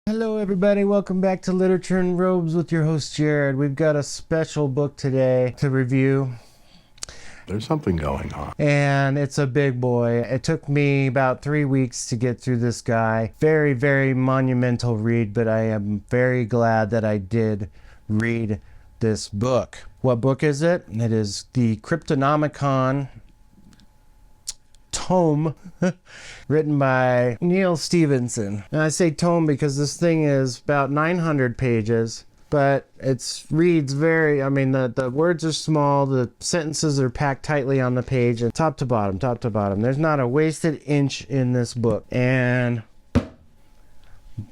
Hello everybody, welcome back to Literature in Robes with your host Jared. We've got a special book today to review. There's something going on. And it's a big boy. It took me about 3 weeks to get through this guy. Very, very monumental read, but I am very glad that I did read this book. What book is it? It is the Cryptonomicon tome written by Neal Stephenson. And I say tome because this thing is about 900 pages. But it reads the words are small, the sentences are packed tightly on the page, and top to bottom. There's not a wasted inch in this book. And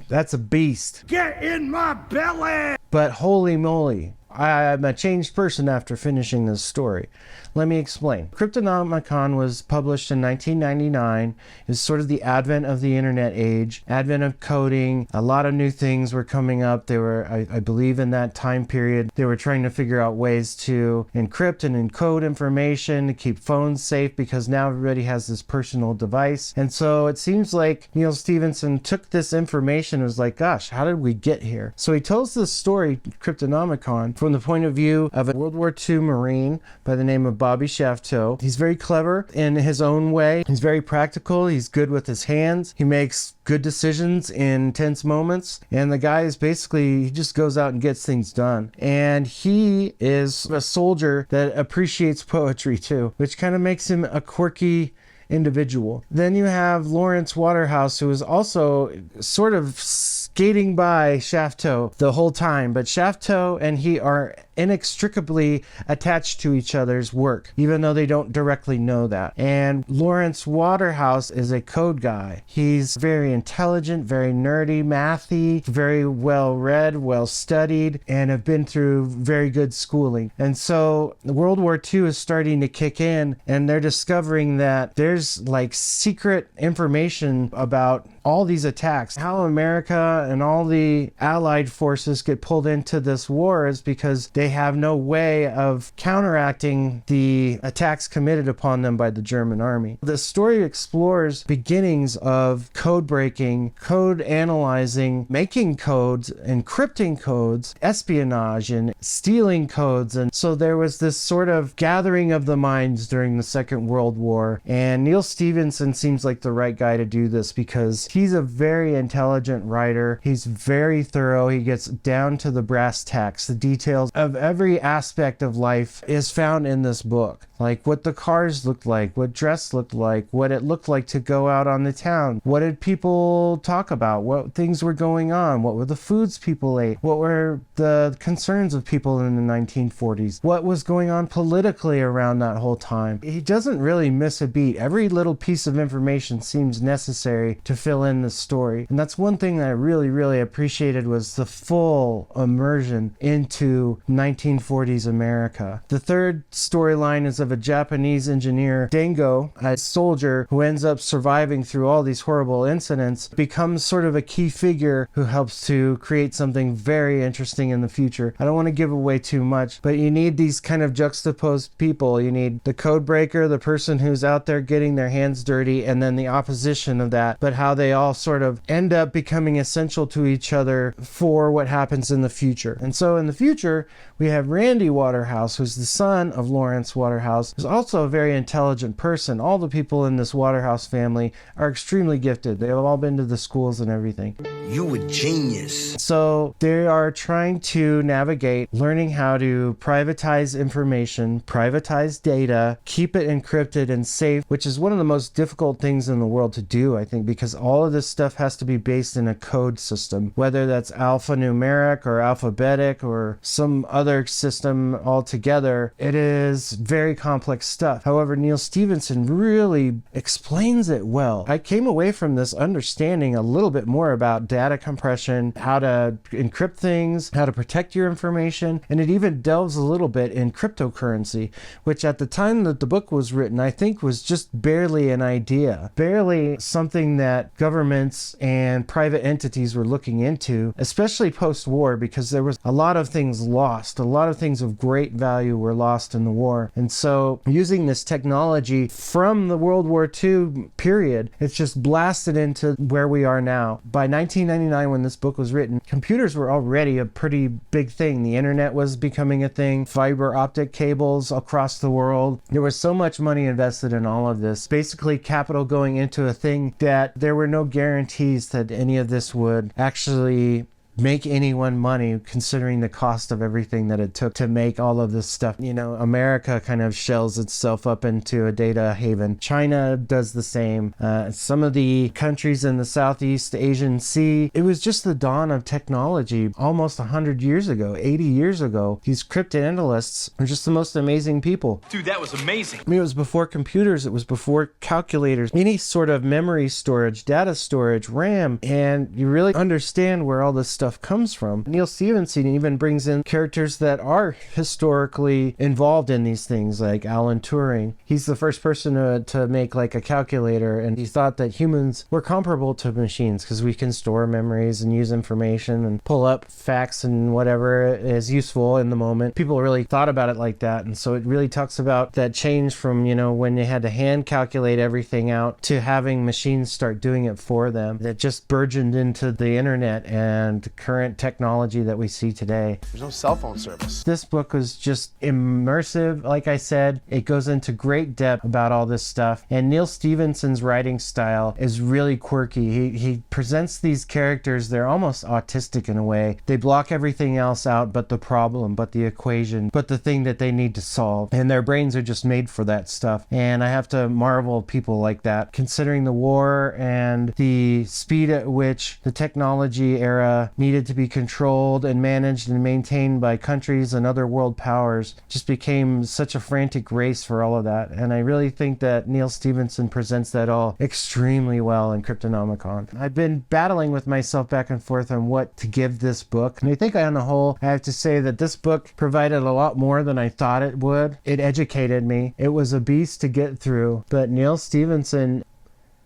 that's a beast. Get in my belly! But holy moly, I'm a changed person after finishing this story. Let me explain. Cryptonomicon was published in 1999. It's sort of the advent of the internet age, advent of coding. A lot of new things were coming up. They were, I believe in that time period, they were trying to figure out ways to encrypt and encode information, to keep phones safe, because now everybody has this personal device. And so it seems like Neal Stephenson took this information and was like, gosh, how did we get here? So he tells this story, Cryptonomicon, from the point of view of a World War II Marine by the name of Bobby Shafto. He's very clever in his own way. He's very practical. He's good with his hands. He makes good decisions in tense moments. And the guy is basically, he just goes out and gets things done. And he is a soldier that appreciates poetry too, which kind of makes him a quirky individual. Then you have Lawrence Waterhouse, who is also sort of skating by Shafto the whole time, but Shafto and he are inextricably attached to each other's work, even though they don't directly know that. And Lawrence Waterhouse is a code guy. He's very intelligent, very nerdy, mathy, very well read, well studied, and have been through very good schooling. And so World War II is starting to kick in, and they're discovering that there's like secret information about all these attacks. How America and all the Allied forces get pulled into this war is because they have no way of counteracting the attacks committed upon them by the German army. The story explores beginnings of code breaking, code analyzing, making codes, encrypting codes, espionage, and stealing codes. And so there was this sort of gathering of the minds during the Second World War. And Neal Stephenson seems like the right guy to do this because he's a very intelligent writer. He's very thorough. He gets down to the brass tacks. The details of every aspect of life is found in this book. Like what the cars looked like, what dress looked like, what it looked like to go out on the town. What did people talk about? What things were going on? What were the foods people ate? What were the concerns of people in the 1940s? What was going on politically around that whole time? He doesn't really miss a beat. Every little piece of information seems necessary to fill in the story. And that's one thing that I really, really appreciated was the full immersion into 1940s America. The third storyline is of a Japanese engineer, Dango, a soldier who ends up surviving through all these horrible incidents, becomes sort of a key figure who helps to create something very interesting in the future. I don't want to give away too much, but you need these kind of juxtaposed people. You need the code breaker, the person who's out there getting their hands dirty, and then the opposition of that, but how they all sort of end up becoming essential to each other for what happens in the future. And so in the future, we have Randy Waterhouse, who's the son of Lawrence Waterhouse, who's also a very intelligent person. All the people in this Waterhouse family are extremely gifted. They've all been to the schools and everything. You a genius. So they are trying to navigate learning how to privatize information, privatize data, keep it encrypted and safe, which is one of the most difficult things in the world to do, I think, because all of this stuff has to be based in a code system, whether that's alphanumeric or alphabetic or some other system altogether. It is very complex stuff. However, Neal Stephenson really explains it well. I came away from this understanding a little bit more about data compression, how to encrypt things, how to protect your information, and it even delves a little bit in cryptocurrency, which at the time that the book was written, I think was just barely an idea, barely something that governments and private entities were looking into, especially post-war, because there was a lot of things lost. lost. A lot of things of great value were lost in the war. And so using this technology from the World War II period, it's just blasted into where we are now. By 1999, when this book was written, computers were already a pretty big thing. The internet was becoming a thing, fiber optic cables across the world. There was so much money invested in all of this, basically capital going into a thing that there were no guarantees that any of this would actually make anyone money, considering the cost of everything that it took to make all of this stuff. You know, America kind of shells itself up into a data haven. China does the same. Some of the countries in the Southeast Asian Sea, it was just the dawn of technology almost 100 years ago, 80 years ago. These cryptanalysts are just the most amazing people. Dude, that was amazing. I mean, it was before computers, it was before calculators, any sort of memory storage, data storage, RAM, and you really understand where all this stuff comes from. Neal Stephenson even brings in characters that are historically involved in these things, like Alan Turing. He's the first person to make like a calculator, and he thought that humans were comparable to machines because we can store memories and use information and pull up facts and whatever is useful in the moment. People really thought about it like that, and so it really talks about that change from, you know, when they had to hand calculate everything out to having machines start doing it for them. That just burgeoned into the internet and current technology that we see today. There's no cell phone service. This book was just immersive. Like I said, it goes into great depth about all this stuff. And Neal Stephenson's writing style is really quirky. He presents these characters, they're almost autistic in a way. They block everything else out but the problem, but the equation, but the thing that they need to solve. And their brains are just made for that stuff. And I have to marvel at people like that, considering the war and the speed at which the technology era needed to be controlled and managed and maintained by countries and other world powers. Just became such a frantic race for all of that. And I really think that Neal Stephenson presents that all extremely well in Cryptonomicon. I've been battling with myself back and forth on what to give this book. And I think on the whole, I have to say that this book provided a lot more than I thought it would. It educated me. It was a beast to get through. But Neal Stephenson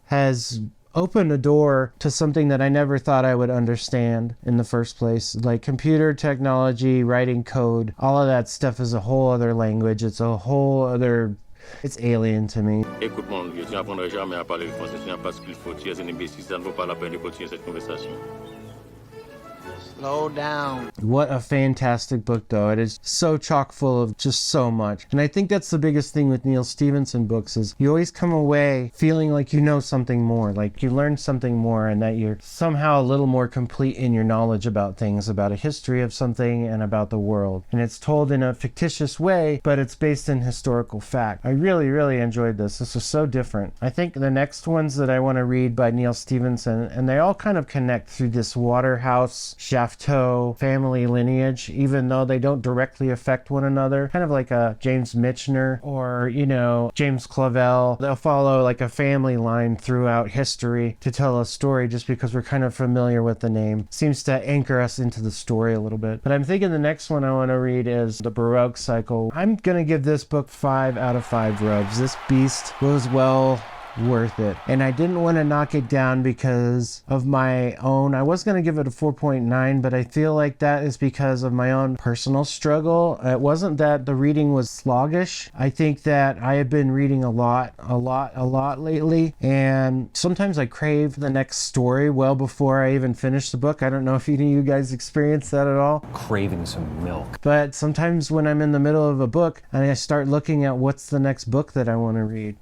has opened a door to something that I never thought I would understand in the first place. Like computer technology, writing code, all of that stuff is a whole other language. It's a whole other... It's alien to me. Écoute mon vieux, tu n'apprendras jamais à parler le français, tu n'as pas ce qu'il faut, tu es un imbécile, ça ne vaut pas la peine de continuer cette conversation. Slow down. What a fantastic book, though. It is so chock full of just so much. And I think that's the biggest thing with Neal Stephenson books is you always come away feeling like you know something more, like you learned something more, and that you're somehow a little more complete in your knowledge about things, about a history of something and about the world. And it's told in a fictitious way, but it's based in historical fact. I really, really enjoyed this. This was so different. I think the next ones that I want to read by Neal Stephenson, and they all kind of connect through this Waterhouse, Shafto family lineage, even though they don't directly affect one another. Kind of like a James Michener or, you know, James Clavell. They'll follow like a family line throughout history to tell a story just because we're kind of familiar with the name. Seems to anchor us into the story a little bit. But I'm thinking the next one I want to read is The Baroque Cycle. I'm going to give this book 5 out of 5 rubs. This beast was well worth it. And I didn't want to knock it down because of my own. I was going to give it a 4.9, but I feel like that is because of my own personal struggle. It wasn't that the reading was sluggish. I think that I have been reading a lot lately, and sometimes I crave the next story well before I even finish the book. I don't know if any of you guys experience that at all. Craving some milk. But sometimes when I'm in the middle of a book and I start looking at what's the next book that I want to read.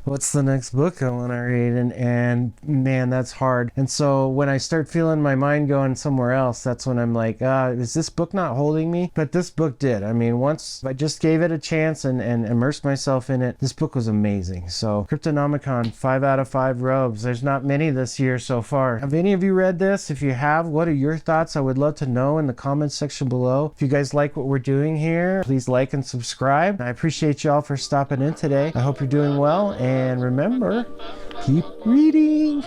What's the next book I want to read? And man, that's hard. And so when I start feeling my mind going somewhere else, that's when I'm like, is this book not holding me? But this book did. I mean, once I just gave it a chance and immersed myself in it, this book was amazing. So Cryptonomicon, 5 out of 5 robes. There's not many this year so far. Have any of you read this? If you have, what are your thoughts? I would love to know in the comments section below. If you guys like what we're doing here, please like and subscribe. I appreciate y'all for stopping in today. I hope you're doing well. And remember, keep reading.